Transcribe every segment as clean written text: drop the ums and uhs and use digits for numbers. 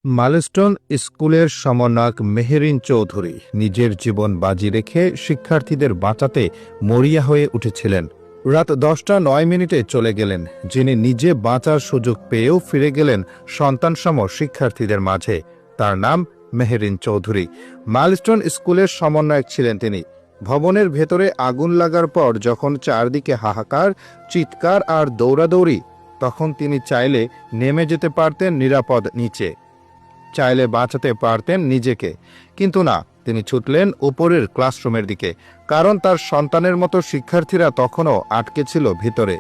Milestone স্কুলের সমন্বয়ক মেহেরিন চৌধুরী নিজের জীবন বাজি রেখে শিক্ষার্থীদের বাঁচাতে মরিয়া হয়ে উঠেছিলেন। রাত 10টা 9 মিনিটে চলে গেলেন যিনি নিজে বাঁচার সুযোগ পেয়েও ফিরে গেলেন সন্তানসম শিক্ষার্থীদের মাঝে। তার নাম মেহেরিন চৌধুরী। মাইলস্টোন স্কুলের সমন্বয়ক ছিলেন তিনি। ভবনের ভেতরে আগুন লাগার পর যখন চারদিকে হাহাকার, চিৎকার আর দৌড়াদৌড়ি, তখন তিনি চাইলে নেমে যেতে পারতেন নিরাপদ নিচে, চাইলে বাঁচাতে পারতেন নিজেকে, কিন্তু না, তিনি ছুটলেন উপরের ক্লাসরুমের দিকে, কারণ তার সন্তানের মতো শিক্ষার্থীরা তখনও আটকে ছিল ভিতরে।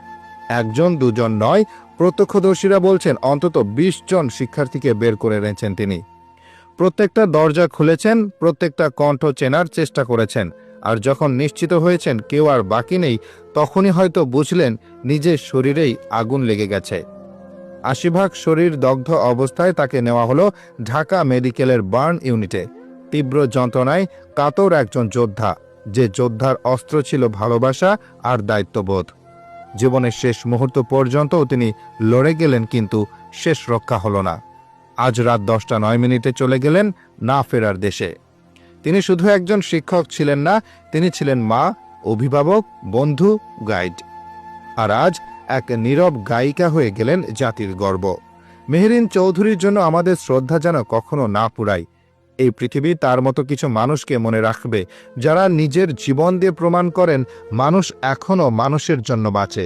একজন দুজন নয়, প্রত্যক্ষদর্শীরা বলছেন অন্তত 20 জন শিক্ষার্থীকে বের করে এনেছেন তিনি। প্রত্যেকটা দরজা খুলেছেন, প্রত্যেকটা কণ্ঠ চেনার চেষ্টা করেছেন, আর যখন নিশ্চিত হয়েছেন কেউ আর বাকি নেই, তখনই হয়তো বুঝলেন নিজের শরীরেই আগুন লেগে গেছে। 80 ভাগ শরীর দগ্ধ অবস্থায় তাকে নেওয়া হলো ঢাকা মেডিকেলের বার্ন ইউনিটে। তীব্র যন্ত্রণায় কাতর একজন যোদ্ধা, যে যোদ্ধার অস্ত্র ছিল ভালোবাসা আর দায়িত্ববোধ। জীবনের শেষ মুহূর্ত পর্যন্তও তিনি লড়ে গেলেন, কিন্তু শেষ রক্ষা হলো না। আজ রাত 10টা 9 মিনিটে চলে গেলেন না ফেরার দেশে। তিনি শুধু একজন শিক্ষক ছিলেন না, তিনি ছিলেন মা, অভিভাবক, বন্ধু, গাইড। আর আজ এক নীরব গায়িকা হয়ে গেলেন জাতির গর্ব। মেহেরিন চৌধুরীর জন্য আমাদের শ্রদ্ধা যেন কখনো না পুরায়। এই পৃথিবী তার মতো কিছু মানুষকে মনে রাখবে, যারা নিজের জীবন দিয়ে প্রমাণ করেন মানুষ এখনো মানুষের জন্য বাঁচে।